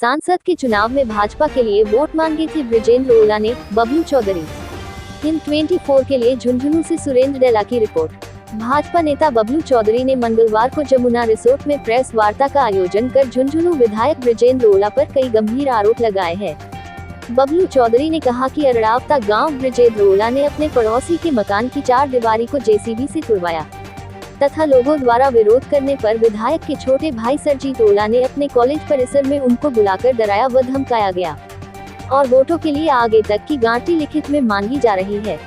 सांसद के चुनाव में भाजपा के लिए वोट मांगे थे बृजेंद्र ओला ने, बबलू चौधरी। हिंद 24 के लिए झुंझुनू से सुरेंद्र डेला की रिपोर्ट। भाजपा नेता बबलू चौधरी ने मंगलवार को जमुना रिसोर्ट में प्रेस वार्ता का आयोजन कर झुंझुनू विधायक बृजेंद्र ओला पर कई गंभीर आरोप लगाए हैं। बबलू चौधरी ने कहा कि अरड़ावता गांव बृजेंद्र ओला ने अपने पड़ोसी के मकान की 4 दीवारी को जेसीबी से तुड़वाया तथा लोगों द्वारा विरोध करने पर विधायक के छोटे भाई सरजीत ओला ने अपने कॉलेज परिसर में उनको बुलाकर डराया व धमकाया गया और वोटों के लिए आगे तक की गारंटी लिखित में मांगी जा रही है।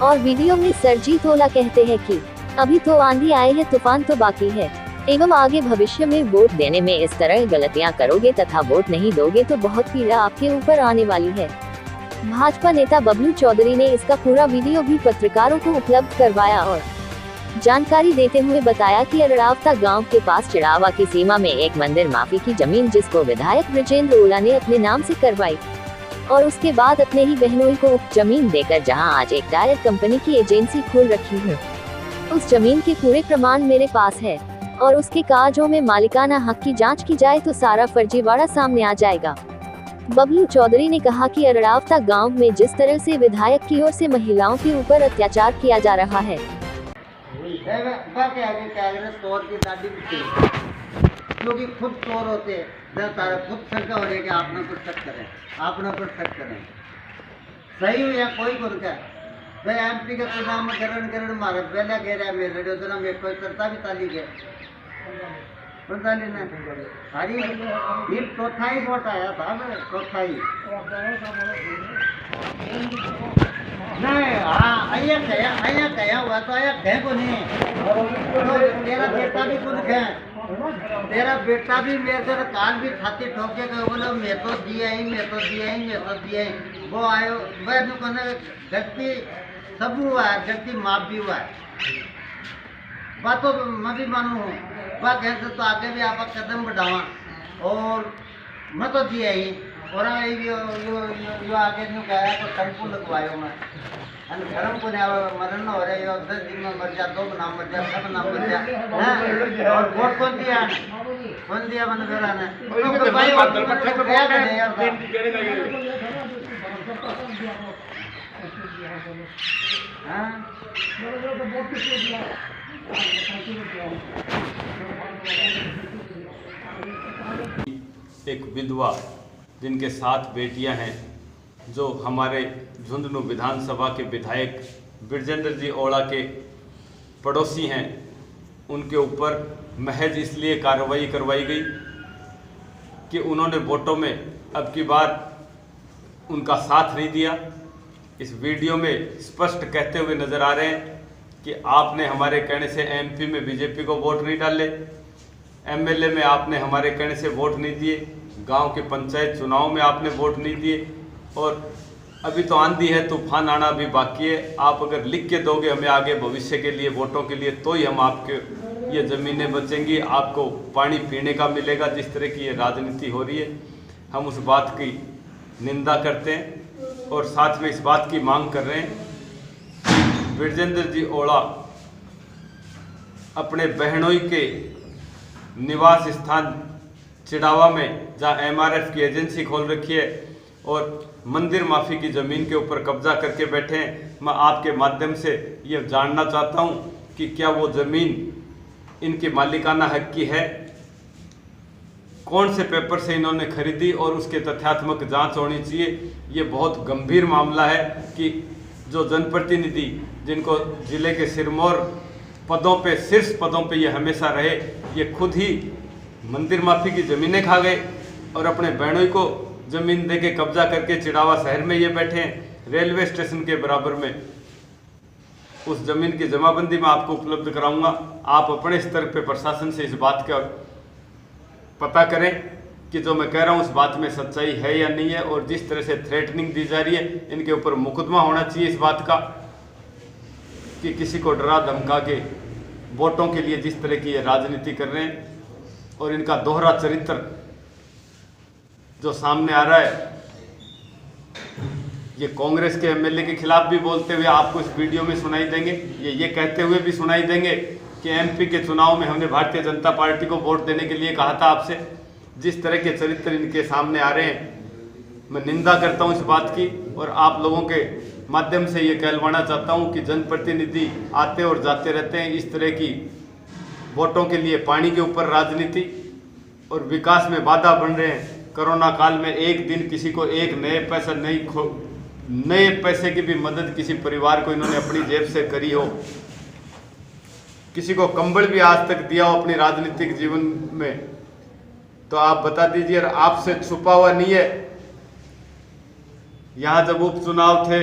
और वीडियो में सरजीत ओला कहते हैं कि अभी तो आंधी आए है, तूफान तो बाकी है, एवं आगे भविष्य में वोट देने में इस तरह गलतियां करोगे तथा वोट नहीं दोगे तो बहुत पीड़ा आपके ऊपर आने वाली है। भाजपा नेता बबलू चौधरी ने इसका पूरा वीडियो भी पत्रकारों को उपलब्ध करवाया और जानकारी देते हुए बताया कि अरड़ावता गांव के पास चिड़ावा की सीमा में एक मंदिर माफी की जमीन जिसको विधायक बृजेंद्र ओला ने अपने नाम से करवाई और उसके बाद अपने ही बहनोई को जमीन देकर जहां आज एक टायर कंपनी की एजेंसी खोल रखी है, उस जमीन के पूरे प्रमाण मेरे पास है और उसके कागजों में मालिकाना हक की जांच की जाए तो सारा फर्जीवाड़ा सामने आ जाएगा। बबलू चौधरी ने कहा कि अरड़ावता गांव में जिस तरह से विधायक की ओर से महिलाओं के ऊपर अत्याचार किया जा रहा है, क्योंकि खुद चोर होते हैं, खुद शंका हो रही है कि आप ना कुछ शक करें, आप ना कुछ शक करें, सही हो या कोई को क्या भाई एमपी के चुनाव में गरण मारे पहले कह रहा है मेरे रेडियो चुनाव में कोई करता भी ताली गया ना हरी ये चौथाई वोट आया था ना, चौथाई नहीं। हाँ आया कया हुआ तो आया कह को नहीं तो तेरा बेटा भी खुद है, तेरा बेटा भी मेरे से काल भी छाती ठोक के बोलो मैं तो दिया ही वो आयो वह गलती सब हुआ है, गलती माफ भी हुआ है, बात तो मैं भी मानू हूँ। वह कहते तो आगे भी आप कदम बढ़ावा और मैं तो दिया ही और यो आगे न्यू गया तो टैंपू लगवायो मैं धर्म को मरण हो रहे हो 10 दिन में मर जा, 2 नाम मर जा, 7 नाम मर जा और वोट कौन दिया मैंने मेरा ने तो भाई एक विधवा जिनके 7 बेटियां हैं, जो हमारे झुंझुनू विधानसभा के विधायक बृजेंद्र जी ओला के पड़ोसी हैं, उनके ऊपर महज इसलिए कार्रवाई करवाई गई कि उन्होंने वोटों में अब की बार उनका साथ नहीं दिया। इस वीडियो में स्पष्ट कहते हुए नजर आ रहे हैं कि आपने हमारे कहने से एमपी में बीजेपी को वोट नहीं डाले, एमएलए में आपने हमारे कहने से वोट नहीं दिए, गांव के पंचायत चुनाव में आपने वोट नहीं दिए और अभी तो आंधी है, तूफान आना भी बाकी है। आप अगर लिख के दोगे हमें आगे भविष्य के लिए वोटों के लिए तो ही हम आपके ये ज़मीनें बचेंगी, आपको पानी पीने का मिलेगा। जिस तरह की ये राजनीति हो रही है, हम उस बात की निंदा करते हैं और साथ में इस बात की मांग कर रहे हैं कि बृजेंद्र जी ओला अपने बहनोई के निवास स्थान चिड़ावा में जहाँ एमआरएफ की एजेंसी खोल रखी है और मंदिर माफी की ज़मीन के ऊपर कब्जा करके बैठे हैं। मैं आपके माध्यम से ये जानना चाहता हूँ कि क्या वो ज़मीन इनके मालिकाना हक की है, कौन से पेपर से इन्होंने खरीदी और उसके तथ्यात्मक जांच होनी चाहिए। ये बहुत गंभीर मामला है कि जो जनप्रतिनिधि जिनको जिले के सिरमौर पदों पे, शीर्ष पदों पे ये हमेशा रहे, ये खुद ही मंदिर माफी की ज़मीनें खा गए और अपने बहनोई को ज़मीन दे के कब्जा करके चिड़ावा शहर में ये बैठे हैं, रेलवे स्टेशन के बराबर में। उस ज़मीन की जमाबंदी मैं आपको उपलब्ध कराऊंगा। आप अपने स्तर पे प्रशासन से इस बात का पता करें कि जो मैं कह रहा हूँ उस बात में सच्चाई है या नहीं है। और जिस तरह से थ्रेटनिंग दी जा रही है, इनके ऊपर मुकदमा होना चाहिए इस बात का कि किसी को डरा धमका के वोटों के लिए जिस तरह की ये राजनीति कर रहे हैं और इनका दोहरा चरित्र जो सामने आ रहा है। ये कांग्रेस के एमएलए के खिलाफ भी बोलते हुए आपको इस वीडियो में सुनाई देंगे, ये कहते हुए भी सुनाई देंगे कि एमपी के चुनाव में हमने भारतीय जनता पार्टी को वोट देने के लिए कहा था आपसे, जिस तरह के चरित्र इनके सामने आ रहे हैं, मैं निंदा करता हूं इस बात की और आप लोगों के माध्यम से ये कहलवाना चाहता हूं कि जनप्रतिनिधि आते और जाते रहते हैं। इस तरह की वोटों के लिए पानी के ऊपर राजनीति और विकास में बाधा बन रहे हैं। कोरोना काल में एक दिन किसी को एक नए पैसे की भी मदद किसी परिवार को इन्होंने अपनी जेब से करी हो, किसी को कंबल भी आज तक दिया हो अपनी राजनीतिक जीवन में, तो आप बता दीजिए। और आपसे छुपा हुआ नहीं है। यहाँ जब उपचुनाव थे